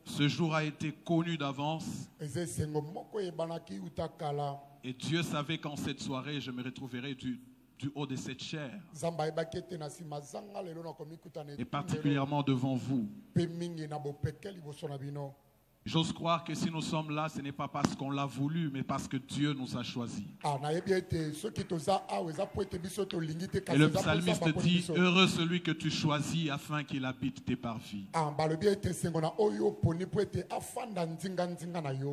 Ce jour a été connu d'avance. Et Dieu savait qu'en cette soirée, je me retrouverai du haut de cette chair. Et particulièrement devant vous. J'ose croire que si nous sommes là, ce n'est pas parce qu'on l'a voulu, mais parce que Dieu nous a choisis. Et le psalmiste dit, heureux celui que tu choisis afin qu'il habite tes parvis.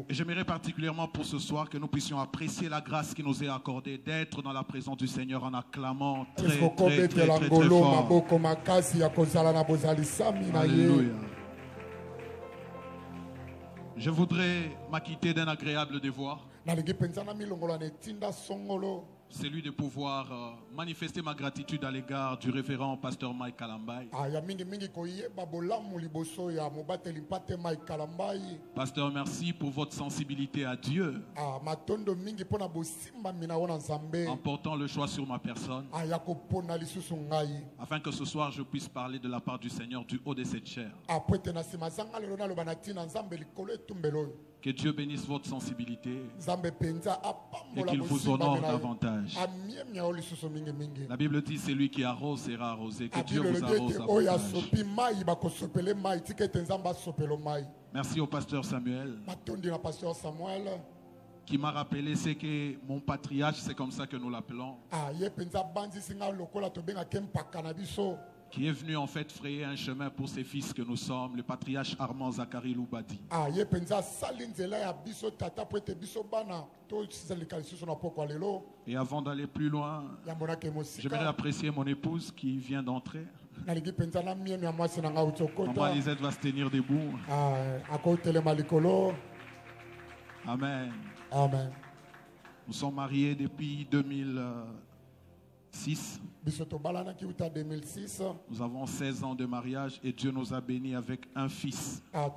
Et j'aimerais particulièrement pour ce soir que nous puissions apprécier la grâce qui nous est accordée d'être dans la présence du Seigneur en acclamant très fort. Alléluia. Je voudrais m'acquitter d'un agréable devoir. Celui de pouvoir manifester ma gratitude à l'égard du révérend pasteur Mike Kalambai. Pasteur, merci pour votre sensibilité à Dieu. En portant le choix sur ma personne. Afin que ce soir je puisse parler de la part du Seigneur du haut de cette chair. Que Dieu bénisse votre sensibilité et qu'il vous honore davantage. La Bible dit c'est lui qui arrose sera arrosé. Que Dieu vous arrose davantage. Merci au pasteur Samuel qui m'a rappelé c'est que mon patriarche, c'est comme ça que nous l'appelons, qui est venu en fait frayer un chemin pour ses fils que nous sommes, le patriarche Armand Zachary Loubadi. Et avant d'aller plus loin, j'aimerais apprécier mon épouse qui vient d'entrer. Maman Lisette va se tenir debout. Amen. Amen. Nous sommes mariés depuis 2006. Nous avons 16 ans de mariage et Dieu nous a bénis avec un fils. Amen.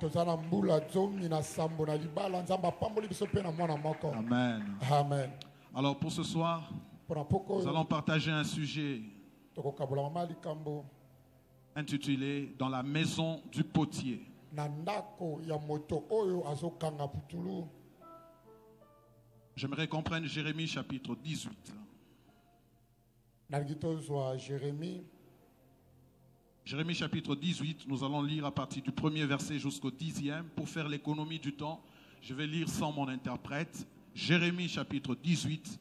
Amen. Alors pour ce soir, nous allons partager un sujet intitulé « Dans la maison du potier ». J'aimerais qu'on prenne Jérémie chapitre 18. Jérémie chapitre 18, nous allons lire à partir du premier verset jusqu'au 10e. Pour faire l'économie du temps, je vais lire sans mon interprète. Jérémie chapitre 18,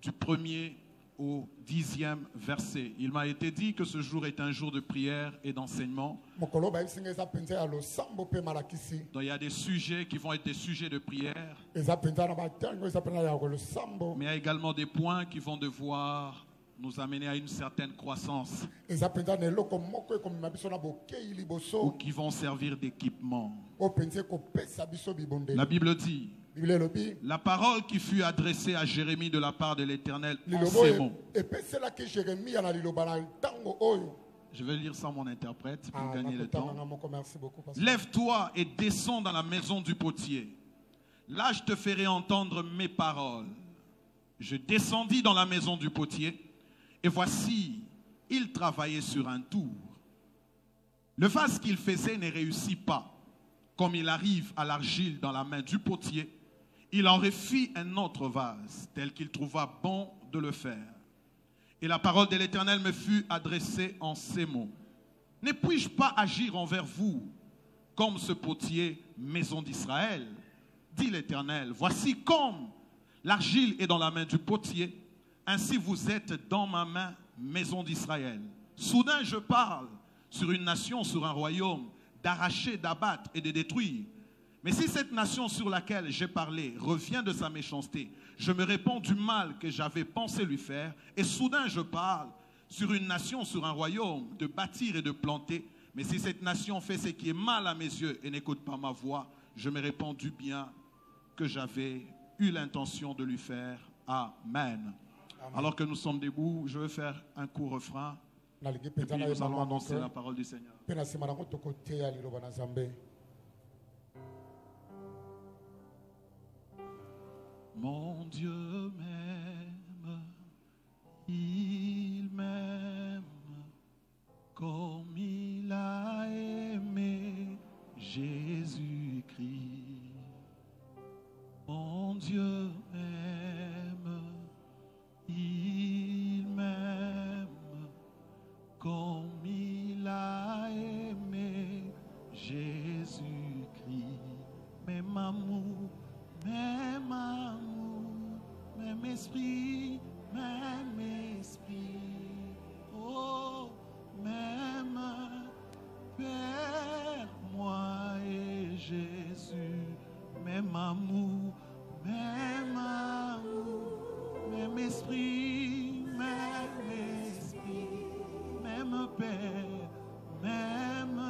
du premier au 10e verset. Il m'a été dit que ce jour est un jour de prière et d'enseignement. Donc il y a des sujets qui vont être des sujets de prière. Mais il y a également des points qui vont devoir nous amener à une certaine croissance. Ou qui vont servir d'équipement. La Bible dit: la parole qui fut adressée à Jérémie de la part de l'Éternel en ces mots. Je vais lire sans mon interprète pour gagner le temps. Lève-toi et descends dans la maison du potier. Là, je te ferai entendre mes paroles. Je descendis dans la maison du potier et voici, il travaillait sur un tour. Le vase qu'il faisait ne réussit pas. Comme il arrive à l'argile dans la main du potier, il en refit un autre vase, tel qu'il trouva bon de le faire. Et la parole de l'Éternel me fut adressée en ces mots. Ne puis-je pas agir envers vous comme ce potier, maison d'Israël? Dit l'Éternel, voici comme l'argile est dans la main du potier, ainsi vous êtes dans ma main, maison d'Israël. Soudain je parle sur une nation, sur un royaume, d'arracher, d'abattre et de détruire. Mais si cette nation sur laquelle j'ai parlé revient de sa méchanceté, je me réponds du mal que j'avais pensé lui faire, et soudain je parle sur une nation, sur un royaume, de bâtir et de planter. Mais si cette nation fait ce qui est mal à mes yeux et n'écoute pas ma voix, je me réponds du bien que j'avais eu l'intention de lui faire. Amen. Amen. Alors que nous sommes debout, je vais faire un court refrain. Et puis nous allons annoncer la parole du Seigneur. Mon Dieu m'aime, il m'aime comme il a Jésus, même amour, même esprit, même Père, même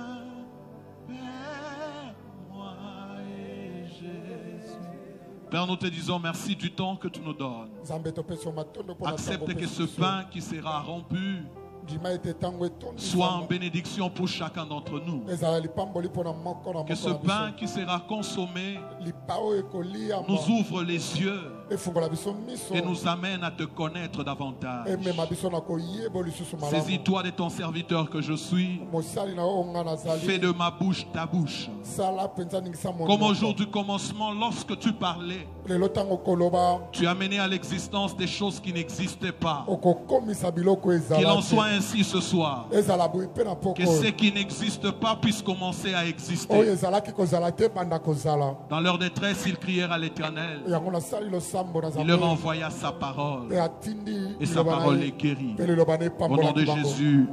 Père, moi et Jésus. Père, nous te disons merci du temps que tu nous donnes. Accepte que ce pain qui sera rompu soit en bénédiction pour chacun d'entre nous. Que ce pain qui sera consommé nous ouvre les yeux et nous amène à te connaître davantage. Saisis-toi de ton serviteur que je suis. Fais de ma bouche ta bouche. Comme au jour du commencement, lorsque tu parlais, tu as mené à l'existence des choses qui n'existaient pas. Qu'il en soit ainsi ce soir. Que ce qui n'existe pas puisse commencer à exister. Dans leur détresse, ils crièrent à l'Éternel. Il leur envoya sa parole. Et sa parole les guérit. Au nom de Jésus.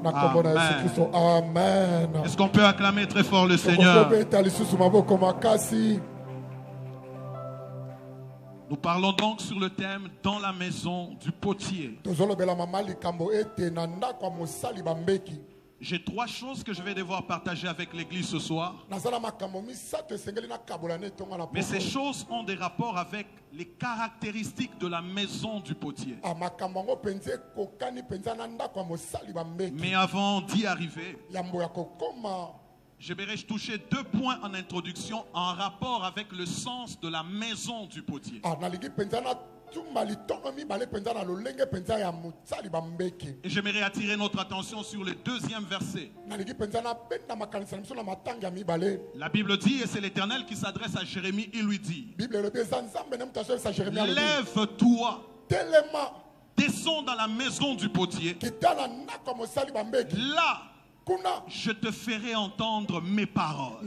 Amen. Est-ce qu'on peut acclamer très fort le Seigneur? Nous parlons donc sur le thème dans la maison du potier. J'ai 3 choses que je vais devoir partager avec l'église ce soir. Mais ces choses ont des rapports avec les caractéristiques de la maison du potier. Mais avant d'y arriver, j'aimerais toucher 2 points en introduction en rapport avec le sens de la maison du potier. Et j'aimerais attirer notre attention sur le 2e verset. La Bible dit, et c'est l'Éternel qui s'adresse à Jérémie, il lui dit: lève-toi, descends dans la maison du potier. Là, je te ferai entendre mes paroles.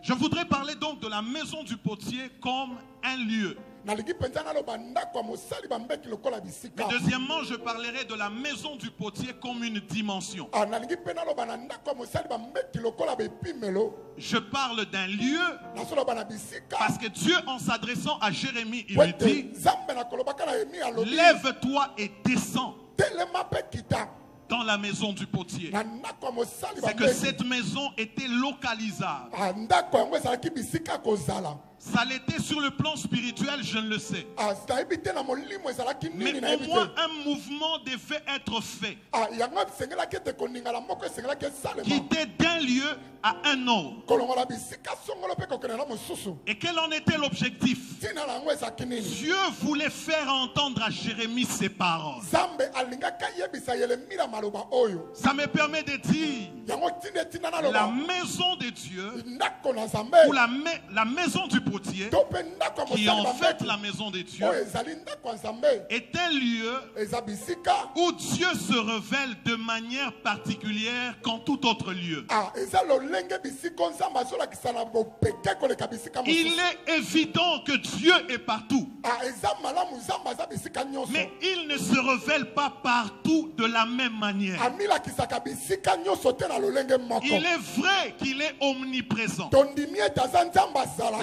Je voudrais parler donc de la maison du potier comme un lieu. Mais deuxièmement, je parlerai de la maison du potier comme une dimension. Je parle d'un lieu parce que Dieu, en s'adressant à Jérémie, il lui dit: lève-toi et descends dans la maison du potier. C'est que cette maison était localisable. Ça l'était sur le plan spirituel, je ne le sais. Mais au moins un mouvement devait être fait. Quitter d'un lieu à un autre. Et quel en était l'objectif? Dieu voulait faire entendre à Jérémie ses paroles. Ça me permet de dire la maison de Dieu ou la maison du potier, qui est en fait la maison de Dieu, est un lieu où Dieu se révèle de manière particulière qu'en tout autre lieu. Il est évident que Dieu est partout, mais il ne se révèle pas partout de la même manière. Il est vrai qu'il est omniprésent.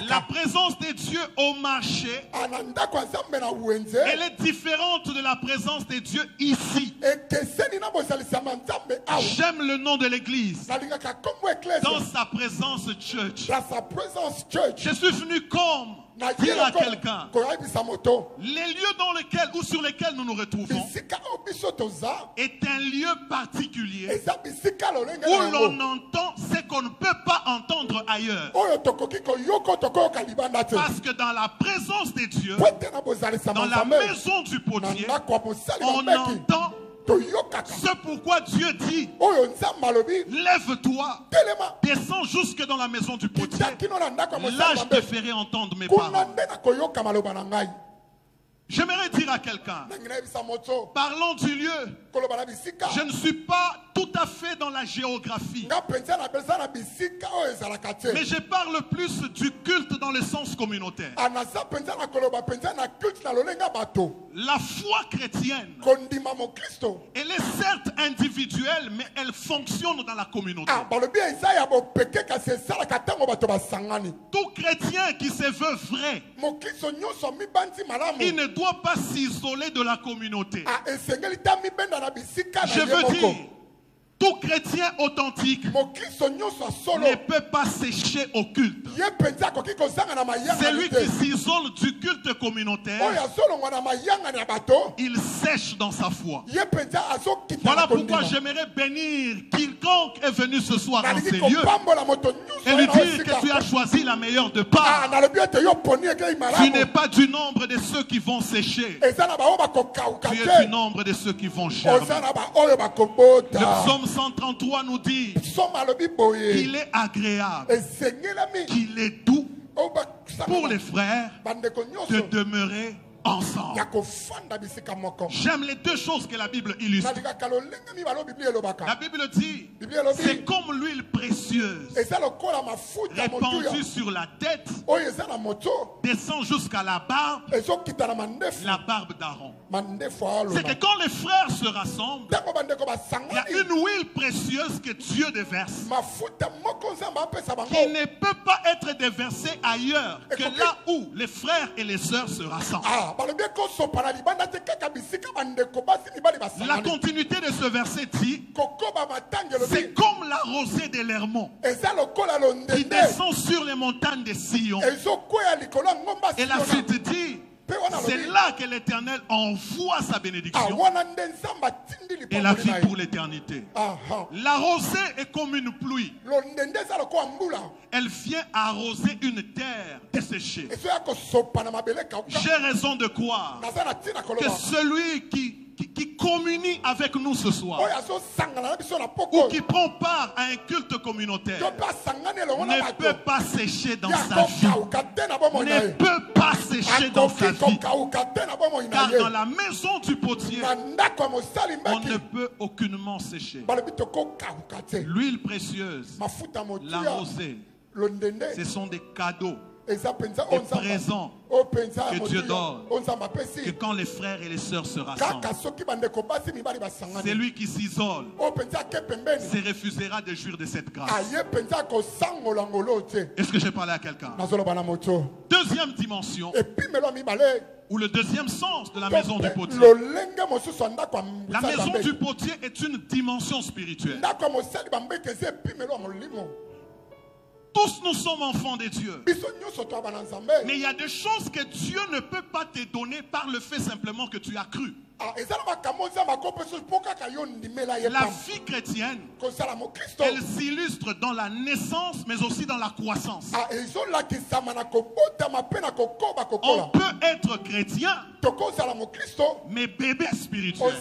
La présence de Dieu au marché, elle est différente de la présence de Dieu ici. J'aime le nom de l'église. Dans sa présence church. Je suis venu comme dire à quelqu'un, les lieux dans lesquels ou sur lesquels nous nous retrouvons est un lieu particulier où l'on entend ce qu'on ne peut pas entendre ailleurs. Parce que dans la présence de Dieu, dans la maison du potier, on entend. C'est pourquoi Dieu dit: lève-toi, descends jusque dans la maison du potier. Là, je te ferai entendre mes paroles. J'aimerais dire à quelqu'un, parlons du lieu. Je ne suis pas tout à fait dans la géographie, mais je parle plus du culte dans le sens communautaire. La foi chrétienne, elle est certes individuelle, mais elle fonctionne dans la communauté. Tout chrétien qui se veut vrai, il ne doit pas s'isoler de la communauté. Je veux dire, tout chrétien authentique ne peut pas sécher au culte. Celui qui s'isole du culte communautaire, il sèche dans sa foi. Voilà pourquoi j'aimerais bénir quiconque est venu ce soir dans ces lieux et lui dire que tu as choisi la meilleure de part. Tu n'es pas du nombre de ceux qui vont sécher. Tu es du nombre de ceux qui vont germer. Le psaume 133 nous dit qu'il est agréable, qu'il est doux pour les frères de demeurer ensemble. J'aime les deux choses que la Bible illustre. La Bible dit, c'est comme l'huile précieuse répandue sur la tête, descend jusqu'à la barbe d'Aaron. C'est que quand les frères se rassemblent, il y a une huile précieuse que Dieu déverse, qui ne peut pas être déversée ailleurs que là où les frères et les sœurs se rassemblent. La continuité de ce verset dit, c'est comme la rosée de l'Hermon qui descend sur les montagnes de Sion. Et la suite dit, c'est là que l'Éternel envoie sa bénédiction et la vie pour l'éternité. La rosée est comme une pluie. Elle vient arroser une terre desséchée. J'ai raison de croire que celui qui communie avec nous ce soir ou qui prend part à un culte communautaire ne peut pas sécher dans sa vie, ne peut pas sécher dans sa vie, car dans la maison du potier on ne peut aucunement sécher. L'huile précieuse, la rosée, ce sont des cadeaux, des présents que Dieu donne, que quand les frères et les sœurs se rassemblent, celui qui s'isole se refusera de jouir de cette grâce. Est-ce que j'ai parlé à quelqu'un? Deuxième dimension, ou le deuxième sens de la maison du potier. La maison du potier est une dimension spirituelle. Tous nous sommes enfants de Dieu. Mais il y a des choses que Dieu ne peut pas te donner par le fait simplement que tu as cru. La vie chrétienne, elle s'illustre dans la naissance mais aussi dans la croissance. On peut être chrétien mais bébé spirituel.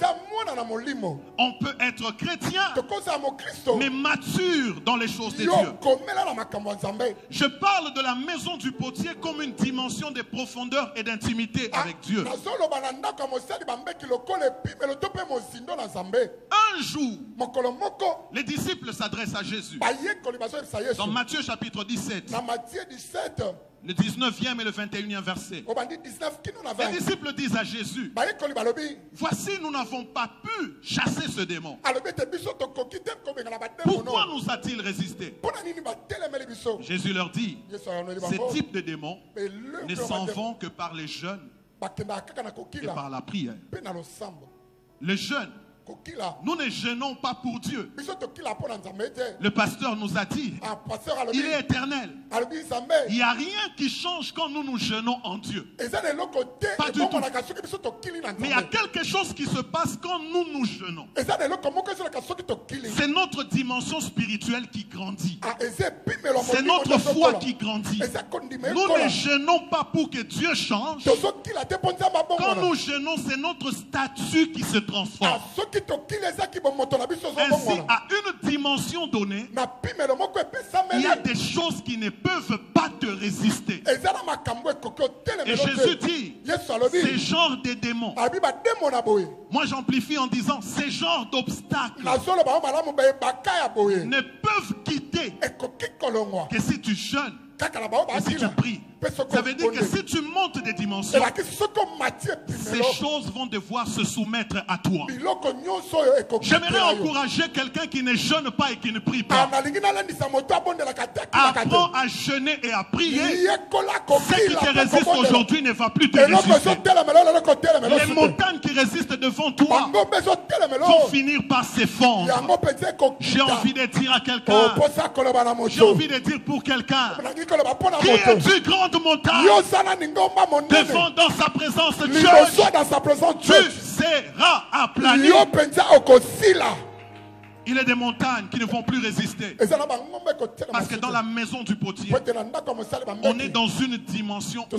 On peut être chrétien mais mature dans les choses de Dieu. Je parle de la maison du potier comme une dimension de profondeur et d'intimité avec Dieu. Un jour, les disciples s'adressent à Jésus. Dans Matthieu chapitre 17, le 19e et le 21e verset. Les disciples disent à Jésus, voici, nous n'avons pas pu chasser ce démon. Pourquoi nous a-t-il résisté? Jésus leur dit, ce type de démons ne s'en vont que par les jeûnes et par la prière. Le jeûne, nous ne jeûnons pas pour Dieu. Le pasteur nous a dit, il est éternel. Il n'y a rien qui change quand nous nous jeûnons en Dieu. Pas du tout. Mais il y a quelque chose qui se passe quand nous nous jeûnons. C'est notre dimension spirituelle qui grandit. C'est notre foi qui grandit. Nous ne jeûnons pas pour que Dieu change. Quand nous jeûnons, c'est notre statut qui se transforme. Ainsi, à une dimension donnée, il y a des choses qui ne peuvent pas te résister. Et Jésus dit, ces genres de démons, moi j'amplifie en disant, ces genres d'obstacles ne peuvent quitter marqué que si tu jeûnes, et si tu pries, ça veut dire que si tu montes des dimensions, ces choses vont devoir se soumettre à toi. J'aimerais encourager quelqu'un qui ne jeûne pas et qui ne prie pas. Apprends à jeûner et à prier. Ce qui te résiste aujourd'hui ne va plus te résister. Les montagnes qui résistent devant toi vont finir par s'effondrer. J'ai envie de dire à quelqu'un, j'ai envie de dire pour quelqu'un, qui est du grande montagne devant dans sa présence, Dieu, tu seras aplani. Il est des montagnes qui ne vont plus résister. Parce que dans la maison du potier, on est dans une dimension où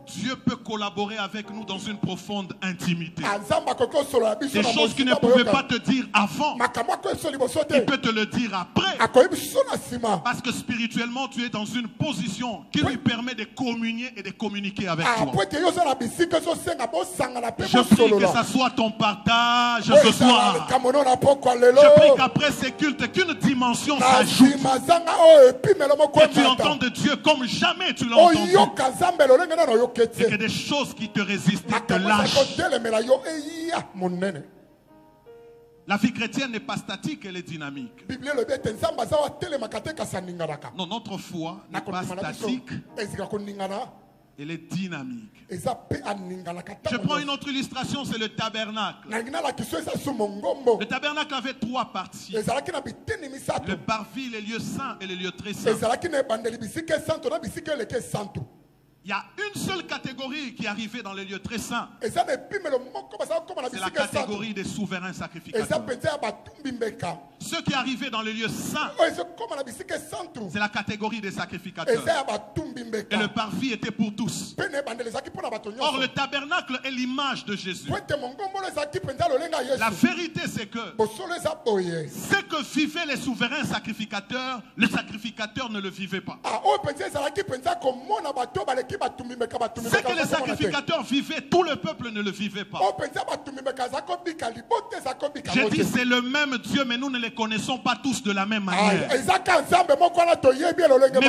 Dieu peut collaborer avec nous dans une profonde intimité. Des choses qu'il ne pouvait pas te dire avant, il peut te le dire après. Parce que spirituellement, tu es dans une position qui lui permet de communier et de communiquer avec toi. Je prie que ça soit ton partage ce soir. Je prie qu'après ces cultes, qu'une dimension s'ajoute. Que tu entends de Dieu comme jamais tu l'as entendu. Et que des choses qui te résistent te lâchent. La vie chrétienne n'est pas statique, elle est dynamique. Non, notre foi n'est pas statique. Elle est dynamique. Je prends une autre illustration, c'est le tabernacle. Le tabernacle avait 3 parties. Le parvis, les lieux saints et les lieux très saints. Il y a une seule catégorie qui arrivait dans les lieux très saints. C'est la catégorie des souverains sacrificateurs. Ceux qui arrivaient dans les lieux saints, c'est la catégorie des sacrificateurs. Et le parvis était pour tous. Or, le tabernacle est l'image de Jésus. La vérité, c'est que ce que vivaient les souverains sacrificateurs, le sacrificateur ne le vivait pas. Ce que les sacrificateurs vivaient, tout le peuple ne le vivait pas. J'ai dit c'est le même Dieu, mais nous ne les connaissons pas tous de la même manière. Mais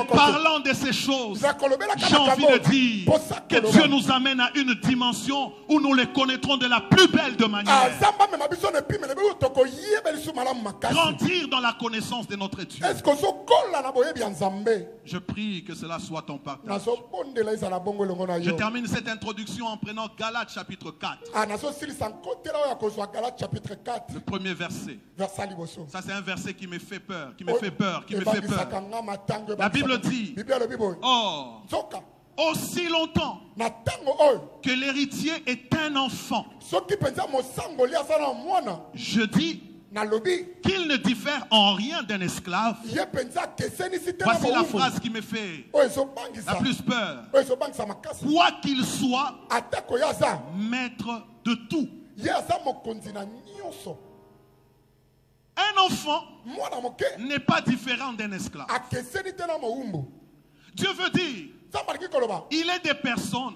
parlant de ces choses, j'ai envie de dire que Dieu nous amène à une dimension où nous les connaîtrons de la plus belle de manière. Grandir dans la connaissance de notre Dieu. Je prie que cela soit ton partage. Je termine cette introduction en prenant Galates chapitre 4. Le premier verset. Ça c'est un verset qui me fait peur, qui me fait peur. La Bible dit, or, aussi longtemps que l'héritier est un enfant, je dis qu'il ne diffère en rien d'un esclave. Voici la phrase qui me fait la plus peur. Quoi qu'il soit, maître de tout. Un enfant n'est pas différent d'un esclave. Dieu veut dire, il est des personnes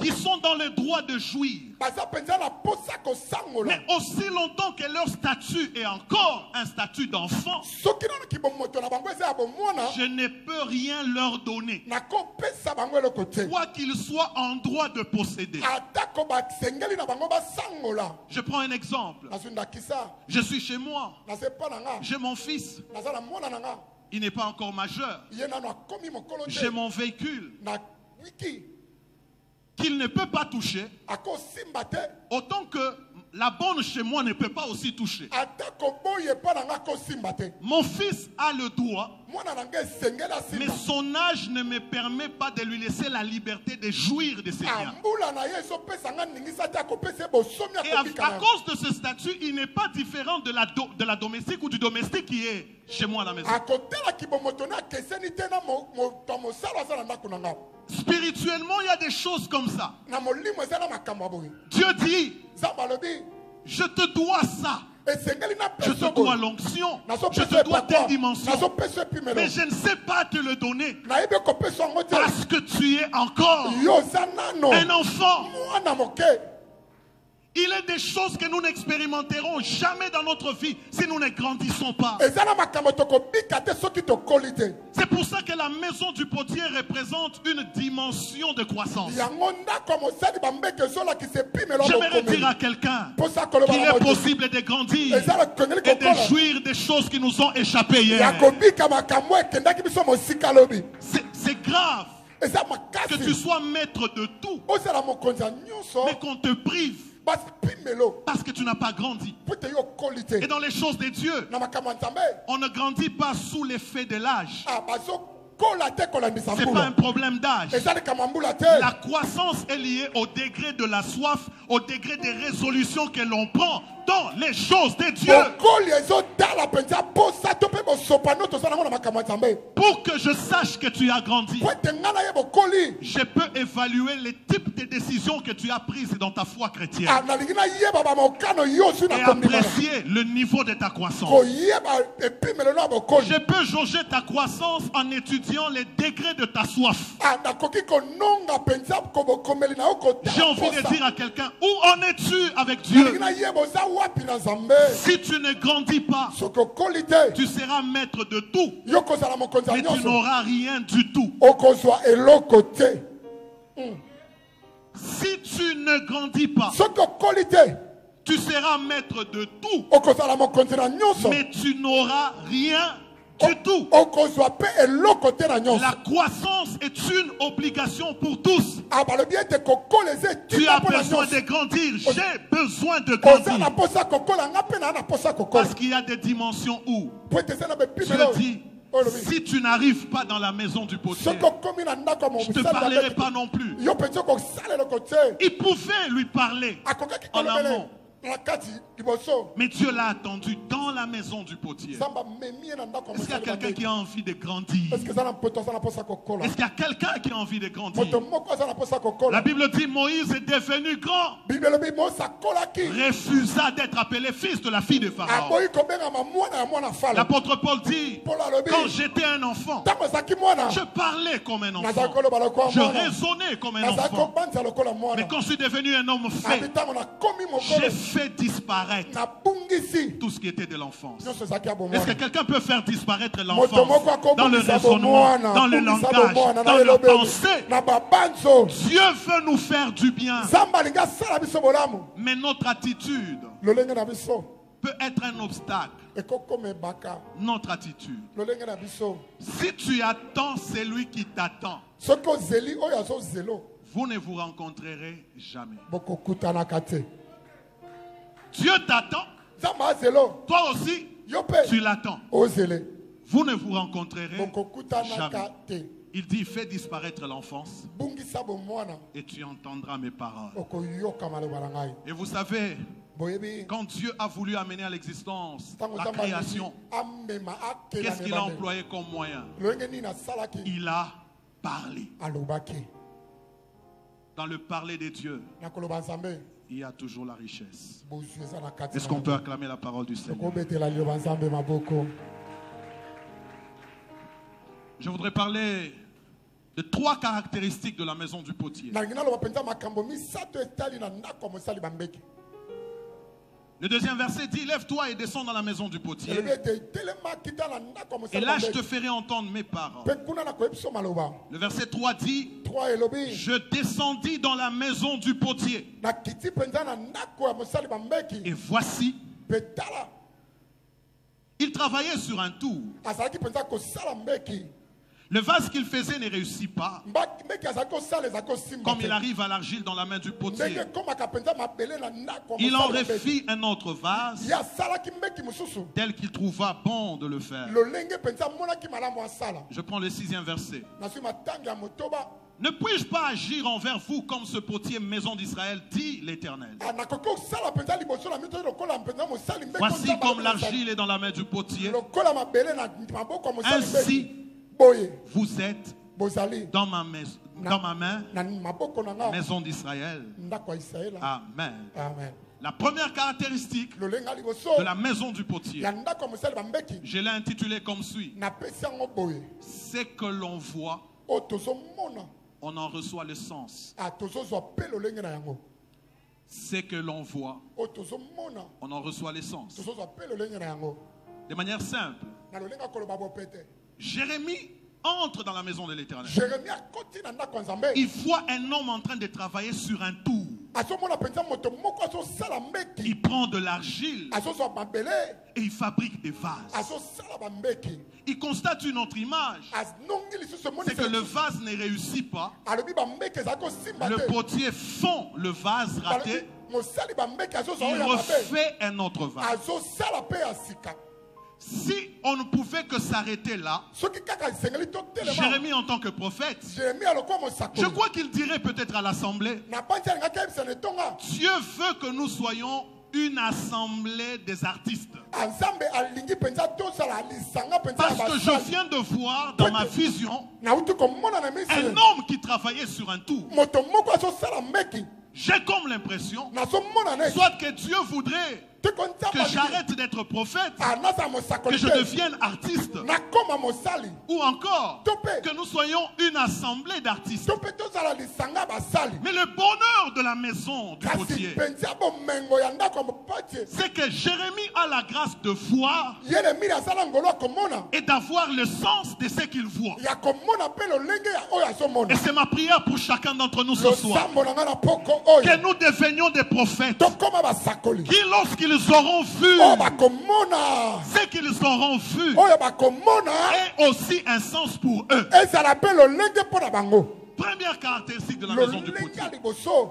qui sont dans le droit de jouir. Mais aussi longtemps que leur statut est encore un statut d'enfant, je ne peux rien leur donner. Quoi qu'ils soient en droit de posséder. Je prends un exemple. Je suis chez moi. J'ai mon fils. Il n'est pas encore majeur. J'ai mon véhicule qu'il ne peut pas toucher, autant que la borne chez moi ne peut pas aussi toucher. Mon fils a le droit, mais son âge ne me permet pas de lui laisser la liberté de jouir de ses biens. Et à cause de ce statut, il n'est pas différent de la domestique ou du domestique qui est chez moi à la maison. Spirituellement, il y a des choses comme ça. Dieu dit, je te dois ça. Je te dois l'onction. Je te dois telle dimension. Mais je ne sais pas te le donner. Parce que tu es encore un enfant. Il est des choses que nous n'expérimenterons jamais dans notre vie si nous ne grandissons pas. C'est pour ça que la maison du potier représente une dimension de croissance. J'aimerais dire à quelqu'un qu'il est possible de grandir et de jouir des choses qui nous ont échappé hier. C'est grave que tu sois maître de tout, mais qu'on te prive parce que tu n'as pas grandi. Et dans les choses de Dieu, on ne grandit pas sous l'effet de l'âge. Ce n'est pas un problème d'âge. La croissance est liée au degré de la soif, au degré des résolutions que l'on prend dans les choses de Dieu. Pour que je sache que tu as grandi, je peux évaluer les types de décisions que tu as prises dans ta foi chrétienne et apprécier le niveau de ta croissance. Je peux jauger ta croissance en étudiant les degrés de ta soif. J'ai envie de dire à quelqu'un, où en es-tu avec Dieu? Si tu ne grandis pas, tu seras maître de tout, mais tu n'auras rien du tout. Si tu ne grandis pas, tu seras maître de tout, mais tu n'auras rien du tout. La croissance est une obligation pour tous. Tu as besoin de grandir. J'ai besoin de grandir. Parce qu'il y a des dimensions où Dieu dit, si tu n'arrives pas dans la maison du potier, je ne te parlerai pas non plus. Il pouvait lui parler en amont. Mais Dieu l'a attendu dans la maison du potier. Est-ce qu'il y a quelqu'un qui a envie de grandir? Est-ce qu'il y a quelqu'un qui a envie de grandir? La Bible dit Moïse est devenu grand, refusa d'être appelé fils de la fille de Pharaon. L'apôtre Paul dit, quand j'étais un enfant, je parlais comme un enfant, je raisonnais comme un enfant, mais quand je suis devenu un homme fait, j'ai fait disparaître tout ce qui était de l'enfance. Est-ce que quelqu'un peut faire disparaître l'enfance dans le raisonnement, dans le langage, dans la pensée? Dieu veut nous faire du bien, mais notre attitude peut être un obstacle. Notre attitude. Si tu attends celui qui t'attend, vous ne vous rencontrerez jamais. Dieu t'attend. Toi aussi, tu l'attends. Vous ne vous rencontrerez jamais. Il dit, fais disparaître l'enfance et tu entendras mes paroles. Et vous savez, quand Dieu a voulu amener à l'existence la création, qu'est-ce qu'il a employé comme moyen? Il a parlé. Dans le parler de Dieu, il y a toujours la richesse. Est-ce qu'on peut acclamer la parole du Seigneur? Je voudrais parler de 3 caractéristiques de la maison du potier. Le deuxième verset dit, lève-toi et descends dans la maison du potier. Et là, je te ferai entendre mes paroles. Le verset 3 dit, je descendis dans la maison du potier. Et voici, il travaillait sur un tour. Le vase qu'il faisait ne réussit pas. Comme il arrive à l'argile dans la main du potier, il en refit un autre vase tel qu'il trouva bon de le faire. Je prends le 6e verset. Ne puis-je pas agir envers vous comme ce potier maison d'Israël, dit l'Éternel? Voici comme l'argile est dans la main du potier, ainsi vous êtes dans ma main, maison d'Israël. Amen. La première caractéristique de la maison du potier, je l'ai intitulé comme suit. C'est que l'on voit, on en reçoit le sens. c'est que l'on voit, on en reçoit l'essence. De manière simple, Jérémie entre dans la maison de l'Éternel. Il voit un homme en train de travailler sur un tour. Il prend de l'argile et il fabrique des vases. Il constate une autre image. C'est que le vase ne réussit pas. Le potier fond le vase raté. Il refait un autre vase. Si on ne pouvait que s'arrêter là, Jérémie en tant que prophète, je crois qu'il dirait peut-être à l'assemblée, Dieu veut que nous soyons une assemblée des artistes. Parce que je viens de voir dans ma vision un homme qui travaillait sur un tour. J'ai comme l'impression, soit que Dieu voudrait que j'arrête d'être prophète, que je devienne artiste, ou encore que nous soyons une assemblée d'artistes. Mais le bonheur de la maison du potier, c'est que Jérémie a la grâce de voir et d'avoir le sens de ce qu'il voit. Et c'est ma prière pour chacun d'entre nous ce soir, que nous devenions des prophètes qui, lorsqu'ils auront vu ce qu'ils auront vu, ait aussi un sens pour eux. Première caractéristique de la maison du potier,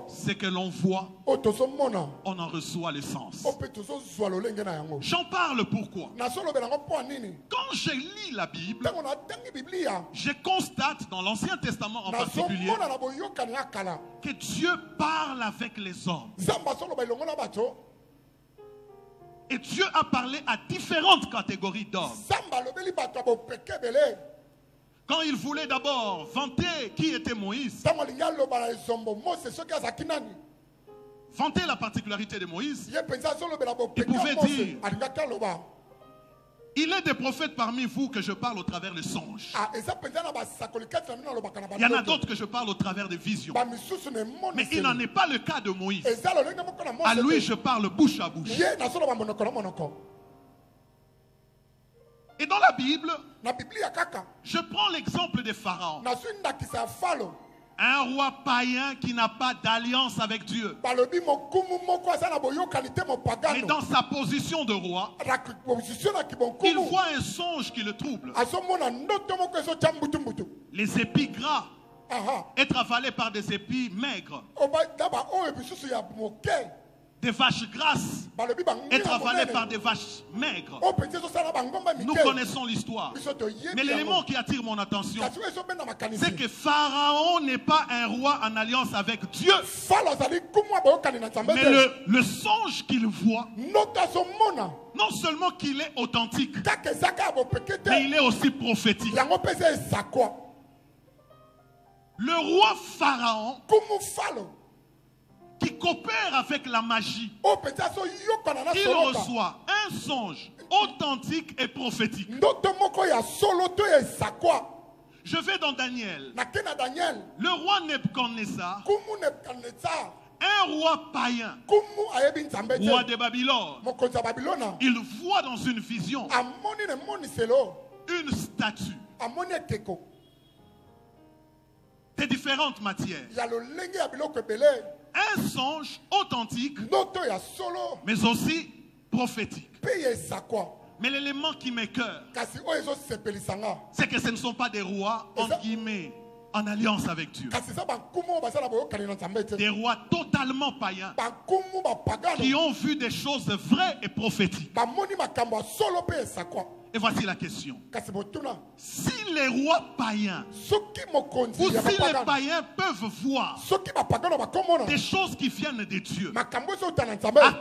c'est que l'on voit, on en reçoit l'essence. J'en parle pourquoi? Quand je lis la Bible, je constate dans l'Ancien Testament en particulier que Dieu parle avec les hommes. Et Dieu a parlé à différentes catégories d'hommes. Quand il voulait d'abord vanter qui était Moïse, vanter la particularité de Moïse, il pouvait dire, il est des prophètes parmi vous que je parle au travers des songes. Il y en a d'autres que je parle au travers des visions. Mais il n'en est pas le cas de Moïse. À lui, je parle bouche à bouche. Et dans la Bible, je prends l'exemple de Pharaon. Un roi païen qui n'a pas d'alliance avec Dieu. Et dans sa position de roi, il voit un songe qui le trouble. Les épis gras être avalés par des épis maigres. Des vaches grasses être avalées par des vaches maigres. Nous connaissons l'histoire. Mais l'élément qui attire mon attention, c'est que Pharaon n'est pas un roi en alliance avec Dieu. Mais le songe qu'il voit, non seulement qu'il est authentique, mais il est aussi prophétique. Le roi Pharaon, qui coopère avec la magie, il reçoit un songe authentique et prophétique. Je vais dans Daniel. Le roi Nebuchadnezzar, un roi païen, roi de Babylone, il voit dans une vision une statue de différentes matières. Un songe authentique, mais aussi prophétique. Mais l'élément qui m'écoeure, c'est que ce ne sont pas des rois, entre guillemets, en alliance avec Dieu. Des rois totalement païens qui ont vu des choses vraies et prophétiques. Et voici la question. Si les rois païens ou si les païens peuvent voir des choses qui viennent de Dieu, à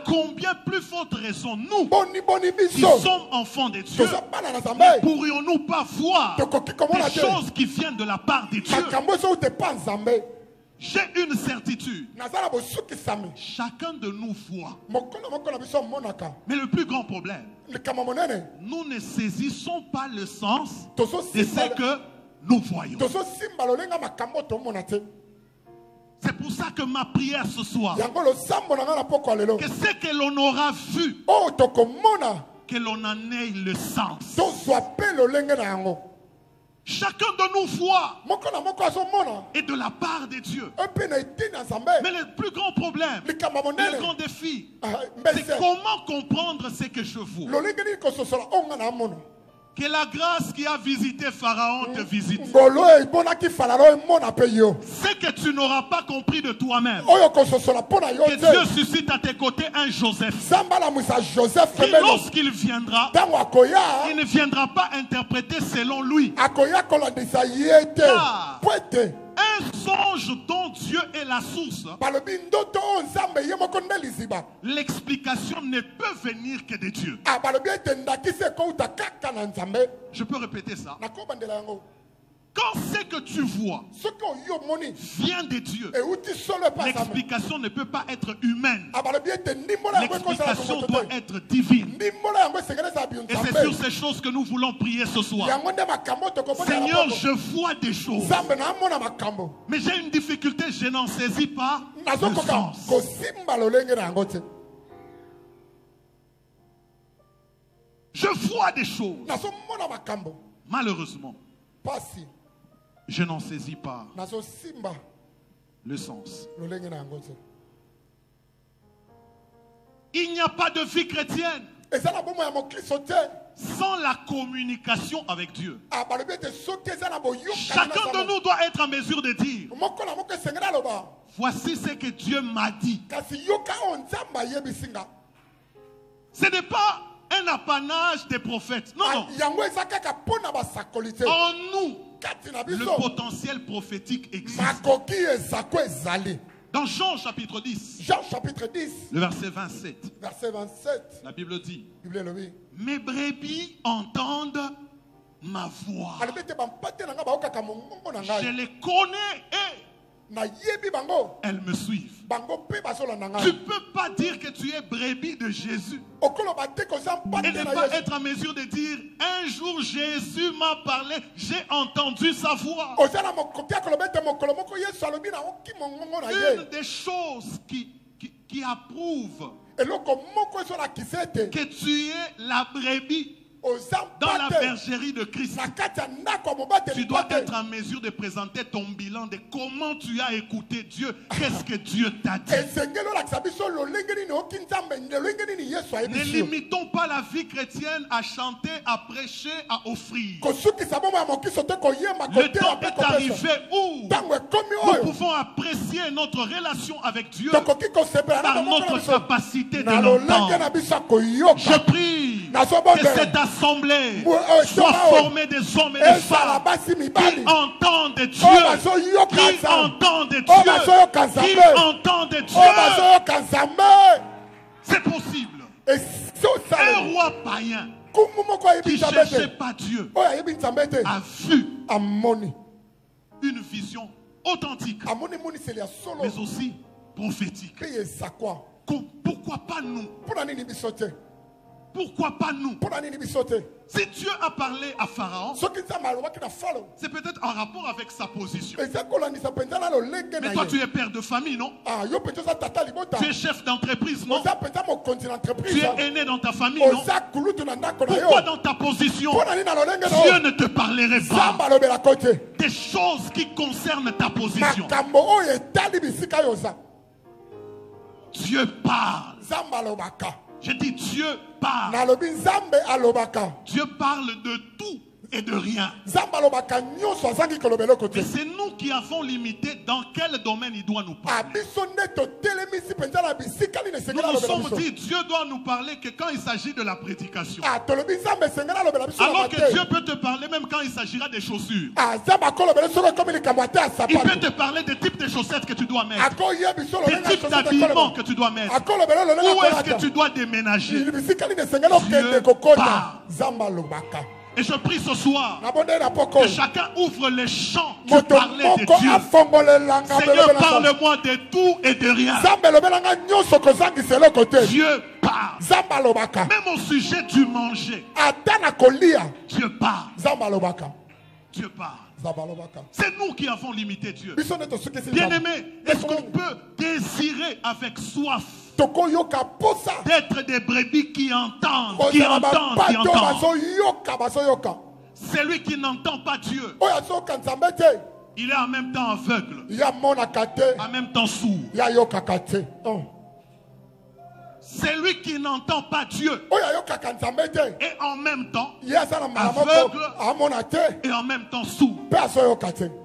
combien plus forte raison nous, qui sommes enfants de Dieu, ne pourrions-nous pas voir des choses qui viennent de la part de Dieu? J'ai une certitude. Chacun de nous voit. Mais le plus grand problème, nous ne saisissons pas le sens de ce que nous voyons. C'est pour ça que ma prière ce soir, que ce que l'on aura vu, que l'on en ait le sens. Chacun de nous voit, et de la part de Dieu. Mais le plus grand problème, le grand défi, c'est comment comprendre ce que je vois. Que la grâce qui a visité Pharaon te visite. Ce que tu n'auras pas compris de toi-même, que Dieu suscite à tes côtés un Joseph. Et lorsqu'il viendra, il ne viendra pas interpréter selon lui. Car un songe dont Dieu est la source, l'explication ne peut venir que de Dieu. Je peux répéter ça. Quand ce que tu vois vient de Dieu, l'explication ne peut pas être humaine. L'explication doit être divine. Et c'est sur ces choses que nous voulons prier ce soir. Seigneur, je vois des choses, mais j'ai une difficulté, je n'en saisis pas le sens. Je vois des choses, malheureusement, je n'en saisis pas le sens. Il n'y a pas de vie chrétienne sans la communication avec Dieu. Chacun de nous doit être en mesure de dire: voici ce que Dieu m'a dit. Ce n'est pas un apanage des prophètes. Non, non. En nous, le potentiel prophétique existe. Dans Jean chapitre 10, le verset 27, la Bible dit: mes brebis entendent ma voix. Je les connais et elles me suivent. Tu ne peux pas dire que tu es brebis de Jésus et ne pas être en mesure de dire: un jour Jésus m'a parlé, j'ai entendu sa voix. Une des choses qui approuve que tu es la brebis dans la bergerie de Christ, tu dois être en mesure de présenter ton bilan de comment tu as écouté Dieu. Qu'est-ce que Dieu t'a dit? Ne limitons pas la vie chrétienne à chanter, à prêcher, à offrir. Le temps est arrivé où nous pouvons apprécier notre relation avec Dieu par notre capacité de l'entendre. Je prie que cette assemblée soit formée des hommes et des femmes qui entendent Dieu, qui entendent Dieu, qui entendent Dieu. C'est possible. Un roi païen qui ne cherchait pas Dieu a vu une vision authentique, mais aussi prophétique. Pourquoi pas nous? Pourquoi pas nous? Si Dieu a parlé à Pharaon, c'est peut-être en rapport avec sa position. Mais toi, tu es père de famille, non? Tu es chef d'entreprise, non? Tu es aîné dans ta famille, non? Pourquoi dans ta position, Dieu ne te parlerait pas des choses qui concernent ta position? Dieu parle. Je dis Dieu parle. Dieu parle de tout et de rien. Mais c'est nous qui avons limité dans quel domaine il doit nous parler. Nous nous sommes dit Dieu doit nous parler que quand il s'agit de la prédication. Alors que Dieu peut te parler même quand il s'agira des chaussures. Il peut te parler des types de chaussettes que tu dois mettre, des types d'habillement que tu dois mettre, où est-ce que tu dois déménager. Dieu parle. Et je prie ce soir que chacun ouvre les champs pour parler de Dieu. Seigneur, parle-moi de tout et de rien. Dieu parle. Même au sujet du manger, Dieu parle. Dieu parle. C'est nous qui avons limité Dieu. Bien-aimé, est-ce qu'on peut désirer avec soif d'être des brebis qui entendent, qui entendent, qui entendent? Celui qui n'entend pas Dieu, il est en même temps aveugle, en même temps sourd. Celui qui n'entend pas Dieu et en même temps aveugle et en même temps sourd.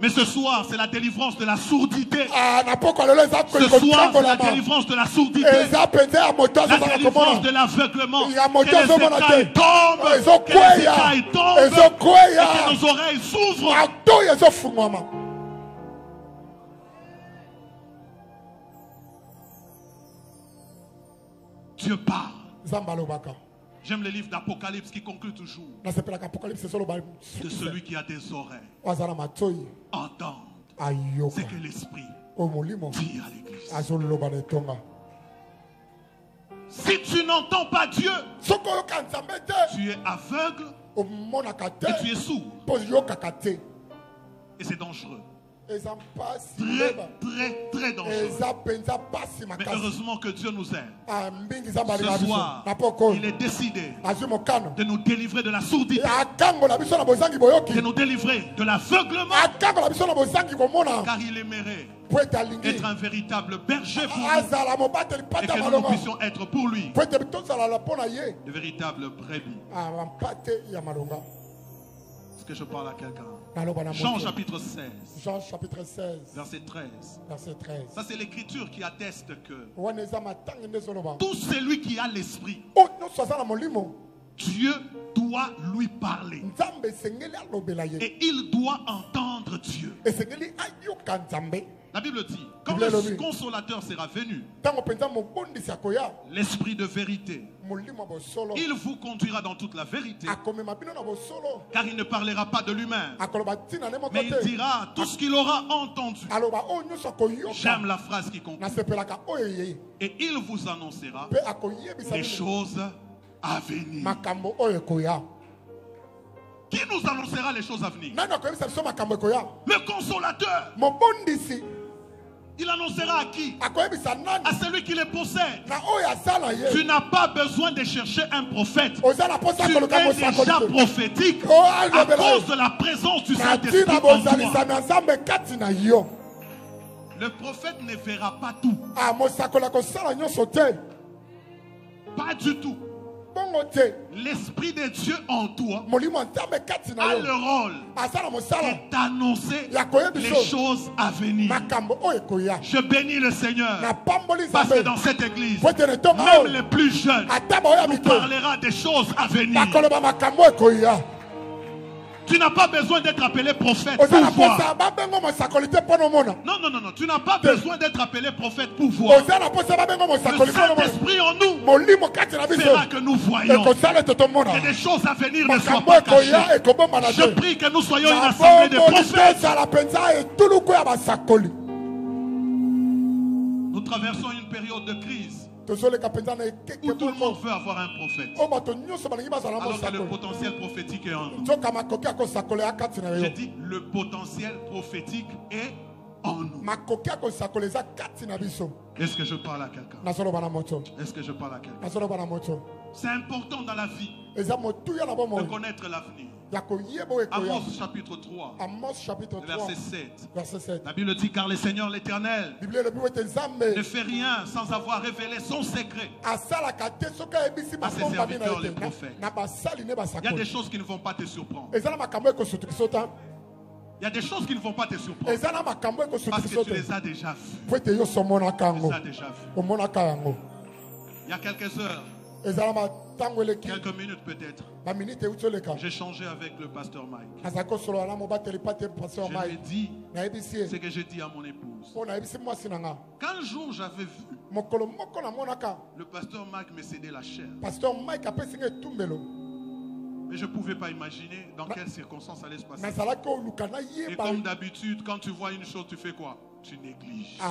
Mais ce soir, c'est la délivrance de la sourdité. Ce soir, c'est la délivrance de la sourdité. La délivrance de l'aveuglement. Que les écailles tombent, que les écailles tombent et que nos oreilles s'ouvrent. Dieu parle. J'aime le livre d'Apocalypse qui conclut toujours de celui qui a des oreilles. Entendre ce que l'Esprit dit à l'Église. Si tu n'entends pas Dieu, tu es aveugle et tu es sourd. Et c'est dangereux. Très, très, très dangereux. Mais heureusement que Dieu nous aime. Ce soir, il est décidé de nous délivrer de la sourdité, de nous délivrer de l'aveuglement, car il aimerait être un véritable berger pour nous et que nous puissions être pour lui de véritables brebis. Est-ce que je parle à quelqu'un? Jean chapitre 16. Jean chapitre 16. Verset 13. Verset 13. Ça c'est l'écriture qui atteste que tout celui qui a l'esprit, Dieu doit lui parler. Et il doit entendre Dieu. La Bible dit, quand le consolateur sera venu, l'esprit de vérité, il vous conduira dans toute la vérité, car il ne parlera pas de lui-même, mais il dira tout ce qu'il aura entendu. J'aime la phrase qui conclut. Et il vous annoncera les choses à venir. Qui nous annoncera les choses à venir? Le consolateur. Il annoncera à qui? À celui qui les possède. Tu n'as pas besoin de chercher un prophète. Tu es déjà prophétique à cause de la présence du Saint-Esprit en toi. Le prophète ne verra pas tout. Pas du tout. L'Esprit de Dieu en toi a le rôle d'annoncer les choses à venir. Je bénis le Seigneur parce que dans cette église, même les plus jeunes nous parlera des choses à venir. Tu n'as pas besoin d'être appelé prophète pour voir. Non, non, non, non. Tu n'as pas besoin d'être appelé prophète pour voir. Le Saint-Esprit en nous fera que nous voyons. Que des choses à venir ne soient pas cachées. Je prie que nous soyons une assemblée de prophètes. Nous traversons une période de crise où tout le monde veut avoir un prophète, alors que le potentiel prophétique est en nous. J'ai dit le potentiel prophétique est en nous. Est-ce que je parle à quelqu'un? Est-ce que je parle à quelqu'un? C'est important dans la vie de connaître l'avenir. Amos chapitre 3, verset 7. La Bible dit, car le Seigneur l'Éternel ne fait rien sans avoir révélé son secret à ses serviteurs les prophètes. Il y a des choses qui ne vont pas te surprendre. Il y a des choses qui ne vont pas te surprendre parce que tu les as déjà vues. Tu les as déjà vues. Il y a quelques heures, quelques minutes peut-être, j'ai changé avec le pasteur Mike. Je lui ai dit ce que j'ai dit à mon épouse. Qu'un jour j'avais vu le pasteur Mike me céder la chair. Mais je ne pouvais pas imaginer dans quelles circonstances ça allait se passer. Et comme d'habitude, quand tu vois une chose, tu fais quoi? tu négliges. Et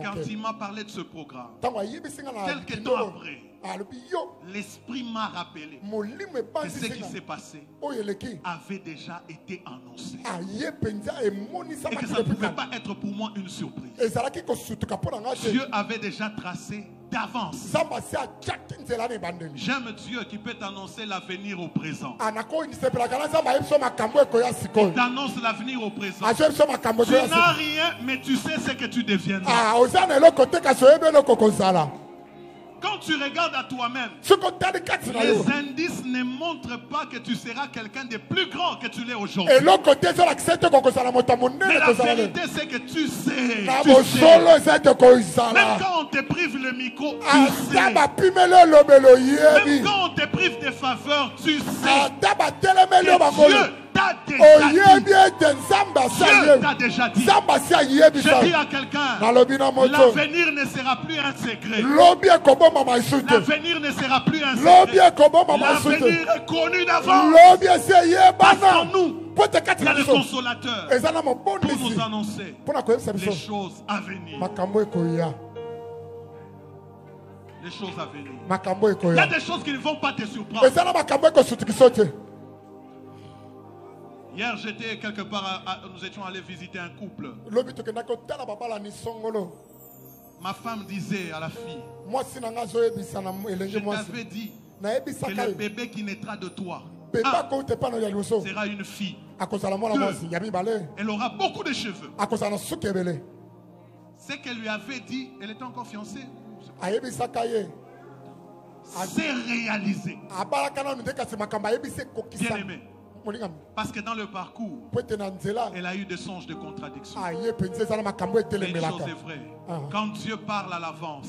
quand il m'a parlé de ce programme, quelques temps après, l'Esprit m'a rappelé que ce qui s'est passé avait déjà été annoncé. Et que ça ne pouvait pas être pour moi une surprise. Dieu avait déjà tracé d'avance. J'aime Dieu qui peut t'annoncer l'avenir au présent. Il t'annonce l'avenir au présent. Tu n'as rien, mais tu sais ce que tu deviendras. Quand tu regardes à toi-même, les indices ne montrent pas que tu seras quelqu'un de plus grand que tu l'es aujourd'hui. Mais la vérité, c'est que tu sais. Même quand on te prive le micro, tu sais. Même quand on te prive des faveurs, tu sais. Que Dieu t'a déjà dit. Dieu t'a déjà dit. Je dis à quelqu'un, l'avenir ne sera plus un secret. L'avenir ne sera plus un secret. L'avenir est connu d'avance. Parce qu'en nous, il y a le consolateur pour nous annoncer les choses à venir. Les choses à venir. Il y a des choses qui ne vont pas te surprendre. Hier, j'étais quelque part, nous étions allés visiter un couple. Ma femme disait à la fille, je t'avais dit que le bébé qui naîtra de toi sera une fille. Elle aura beaucoup de cheveux. Ce qu'elle lui avait dit, elle était encore fiancée. C'est réalisé. Bien aimé. Parce que dans le parcours, elle a eu des songes de contradiction. Mais une chose est vraie. Quand Dieu parle à l'avance,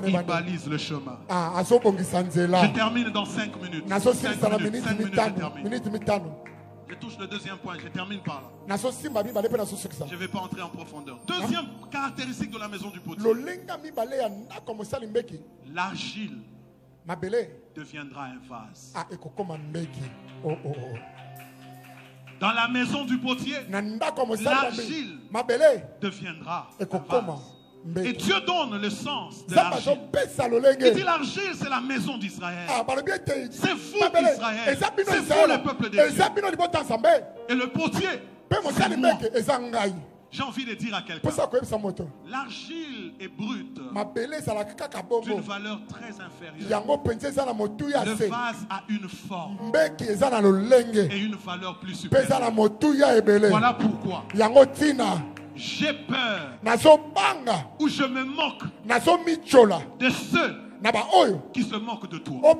il balise le chemin. Je termine dans 5 minutes. 5 minutes, je termine. Je touche le deuxième point, je termine par là. Je ne vais pas entrer en profondeur. Deuxième caractéristique de la maison du potier. L'argile deviendra un vase. Dans la maison du potier, l'argile deviendra un vase. Et Dieu donne le sens de l'argile. Il dit l'argile, c'est la maison d'Israël. C'est vous Israël. C'est vous le peuple de Dieu. Et le potier, c'est moi. J'ai envie de dire à quelqu'un, l'argile est brute, d'une valeur très inférieure. Le vase a une forme et une valeur plus supérieure. Voilà pourquoi j'ai peur ou je me moque de ceux qui se moquent de toi.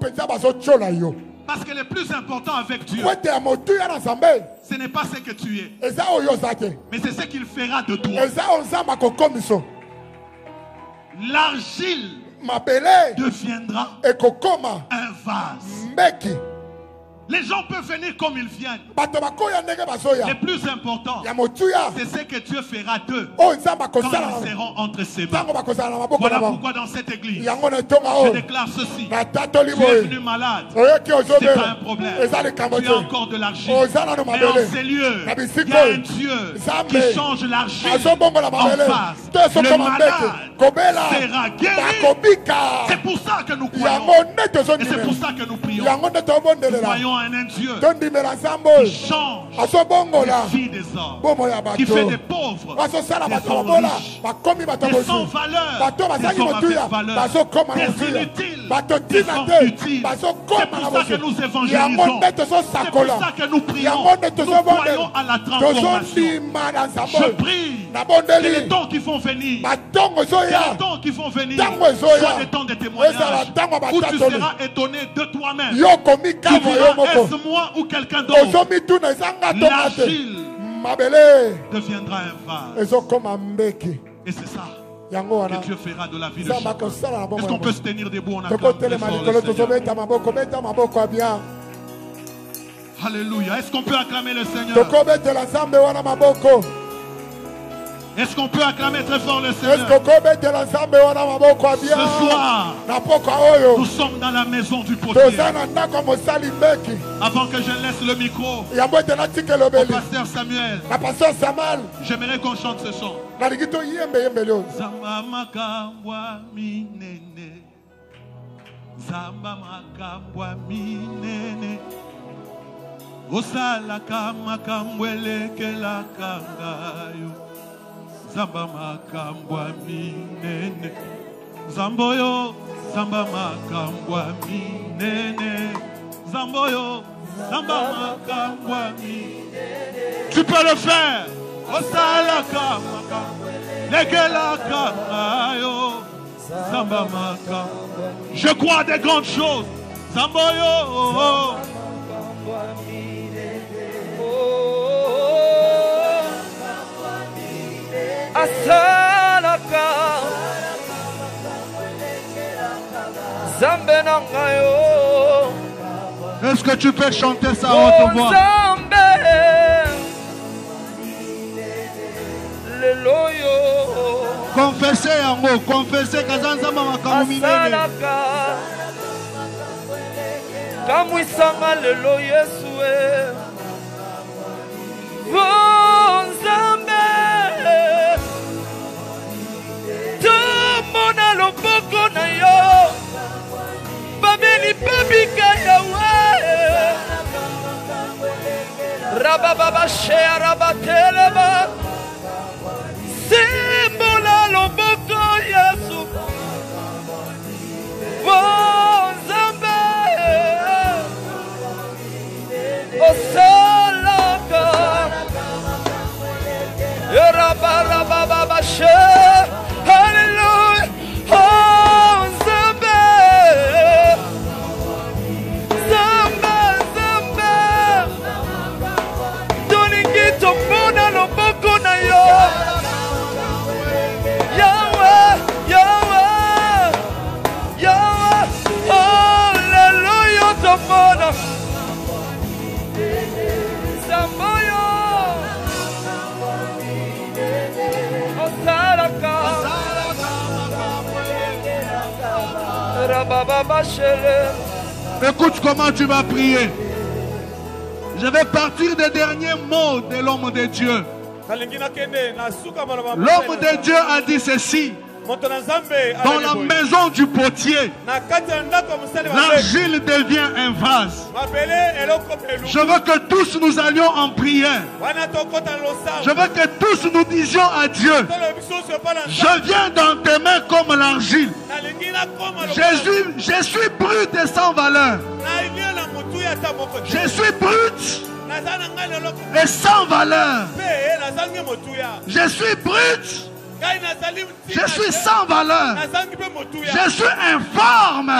Parce que le plus important avec Dieu, ce n'est pas ce que tu es, mais c'est ce qu'il fera de toi. L'argile deviendra un vase. Les gens peuvent venir comme ils viennent. Le plus important, c'est ce que Dieu fera d'eux quand ils seront entre ses mains. Voilà pourquoi dans cette église, je déclare ceci. Tu es venu malade, ce n'est pas un problème. Tu as encore de l'argile. Mais en ces lieux, il y a un Dieu qui change l'argile en vase. Le malade sera guéri. C'est pour ça que nous croyons. Et c'est pour ça que nous prions. Nous voyons un Dieu qui change les vies des hommes, qui fait des pauvres des hommes riches, des sans valeur des hommes avec valeur, des inutiles des hommes utiles. C'est pour ça que nous évangélisons, c'est pour ça que nous prions, nous croyons à la transformation. Je prie que les temps qui vont venir, soient des temps de témoignage où tu seras étonné de toi-même. Tu diras, est-ce moi ou quelqu'un d'autre? L'argile deviendra un vase. Et c'est ça que Dieu fera de la vie de chacun. Est-ce qu'on peut se tenir debout en acclamant très fort le Seigneur? Alléluia. Est-ce qu'on peut acclamer le Seigneur? Est-ce qu'on peut acclamer très fort le Seigneur? Ce soir, nous sommes dans la maison du potier. Avant que je laisse le micro au pasteur Samuel, j'aimerais qu'on chante ce chant. Zamba makambwa minene, Zamba makambwa minene, Osala kama kambwele kela kangayo, Zamba makambwa minene, Zamboyo, Zamba makambwa minene, Zamboyo, Zamba makambwa minene. Tu peux le faire. Osala kama kambwele kela kangayo, Zamba makambwa. Je crois des grandes choses. Zamboyo. Asalaka Zambe nangayo. Est-ce que tu peux chanter ça à haute voix? Zambe Leloyo. Confessez en mots, confessez Kazanzama makamumine. Asalaka Kamwisanga lelo Yesue. Zambe Tumona loboko na yo Babeli babika yawe Rababa shea rabateleba Simbola loboko Yesu Zambe Osalaka Rababa shea Hallelujah. Oh, Zambe. Zambe, Zambe. Doningito mona loboko na yo. Yahweh, Yahweh. Yahweh. Hallelujah, Zamona. Zamboyo. Osalaka. Écoute comment tu vas prier. Je vais partir des derniers mots de l'homme de Dieu. L'homme de Dieu a dit ceci. Dans la maison du potier, l'argile devient un vase. Je veux que tous nous allions en prière. Je veux que tous nous disions à Dieu, je viens dans tes mains comme l'argile. Je suis brut et sans valeur. Je suis brut et sans valeur. Je suis brut. Je suis sans valeur. Je suis informe.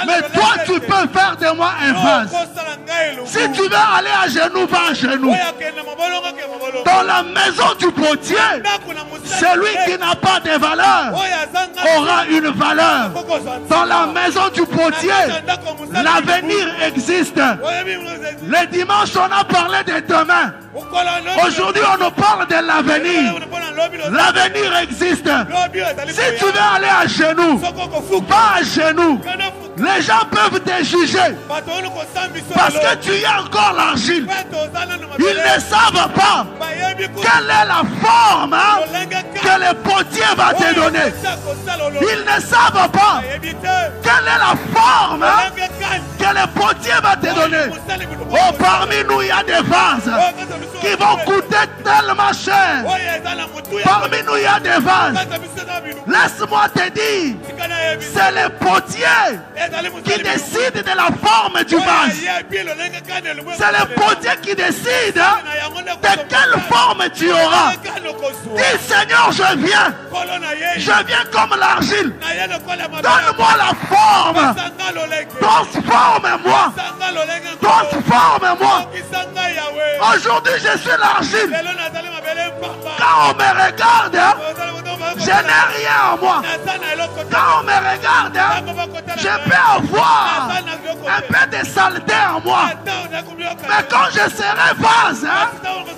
Mais toi, tu peux faire de moi un vase. Si tu veux aller à genoux, va à genoux. Dans la maison du potier, celui qui n'a pas de valeur aura une valeur. Dans la maison du potier, l'avenir existe. Le dimanche, on a parlé de demain. Aujourd'hui, on nous parle de l'avenir. L'avenir existe. Si tu veux aller à genoux, va à genoux. Les gens peuvent te juger parce que tu y as encore l'argile. Ils ne savent pas quelle est la forme que le potier va te donner. Ils ne savent pas quelle est la forme que le potier va te donner. Oh, parmi nous, il y a des vases qui vont coûter tellement cher. Parmi nous, il y a des vases. Laisse-moi te dire, c'est le potier qui décide de la forme du vase. C'est le potier qui décide de quelle forme tu auras. Dis, Seigneur, je viens. Je viens comme l'argile. Donne-moi la forme. Transforme-moi. Transforme-moi. Aujourd'hui, je suis l'argile. Quand on me regarde, je n'ai rien en moi. Quand on me regarde, je peux avoir un peu de saleté en moi. Mais quand je serai vase,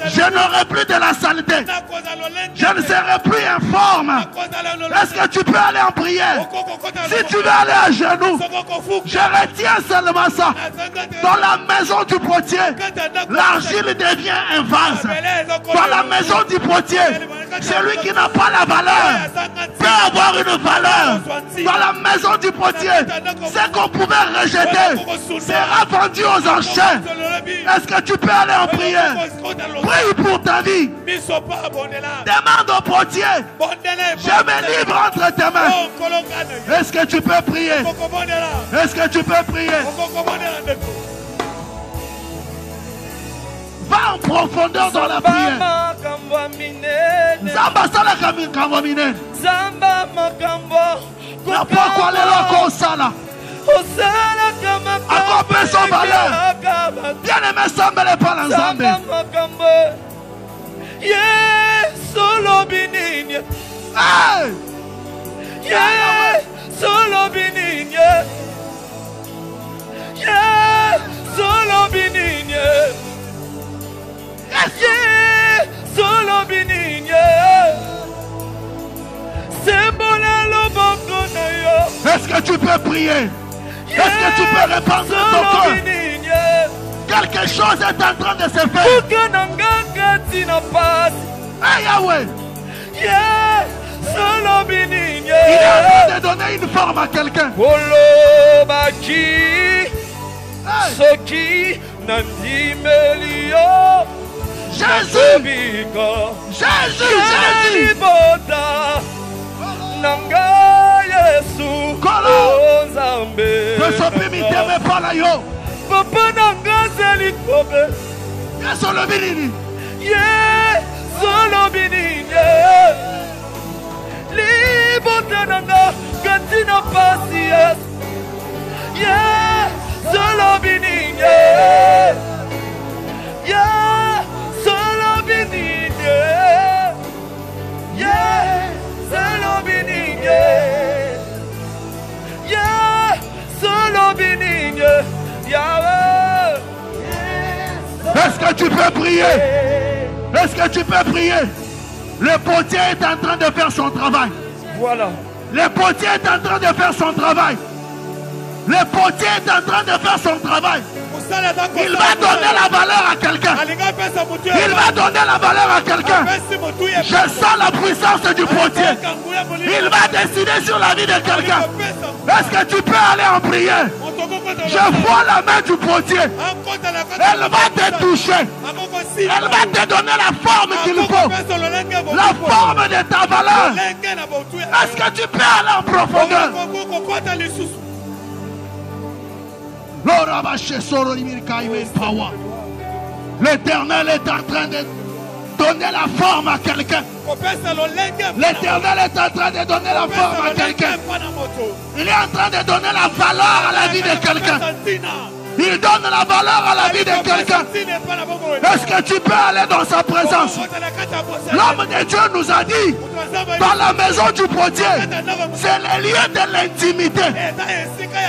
je n'aurai plus de la saleté. Je ne serai plus informe. Est-ce que tu peux aller en prière? Si tu veux aller à genoux, je retiens seulement ça. Dans la maison du potier, l'argile devient un vase. Dans la maison du potier, celui qui n'a pas la valeur peut avoir une valeur. Dans la maison du potier, ce qu'on pouvait rejeter sera vendu aux enchères. Est-ce que tu peux aller en prière? Prie pour ta vie. Demande au potier. Je me livre entre tes mains. Est-ce que tu peux prier? Est-ce que tu peux prier? Va en profondeur dans la prière. Zamba sala kamine. Zamba makambo. Pourquoi les locaux sala? Accomplis son valeur. Bien aimé Sambele Palanzambe. Solo binigne. Solo binigne. Solo binigne. Solo binigne. Est-ce que tu peux prier? Est-ce que tu peux répandre ton cœur? Quelque chose est en train de se faire. Hey, Yahweh. Il est en train de donner une forme à quelqu'un. Jésus. Jésus. Papa nangazeli kobe. Solo binini. Solo binini. Libota nanga katina pasias. Solo binini. Solo binini. Solo binini. Solo binini. Est-ce que tu peux prier? Est-ce que tu peux prier? Le potier est en train de faire son travail. Voilà. Le potier est en train de faire son travail. Le potier est en train de faire son travail. Il va donner la valeur à quelqu'un. Il va donner la valeur à quelqu'un. Je sens la puissance du potier. Il va décider sur la vie de quelqu'un. Est-ce que tu peux aller en prière? Je vois la main du potier. Elle va te toucher. Elle va te donner la forme qu'il faut. La forme de ta valeur. Est-ce que tu peux aller en profondeur? L'Éternel est en train de donner la forme à quelqu'un. L'Éternel est en train de donner la forme à quelqu'un. Il est en train de donner la valeur à la vie de quelqu'un. Il donne la valeur à la vie de quelqu'un. Est-ce que tu peux aller dans sa présence? L'homme de Dieu nous a dit, dans la maison du potier, c'est le lieu de l'intimité.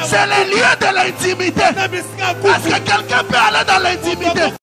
C'est le lieu de l'intimité. Est-ce que quelqu'un peut aller dans l'intimité?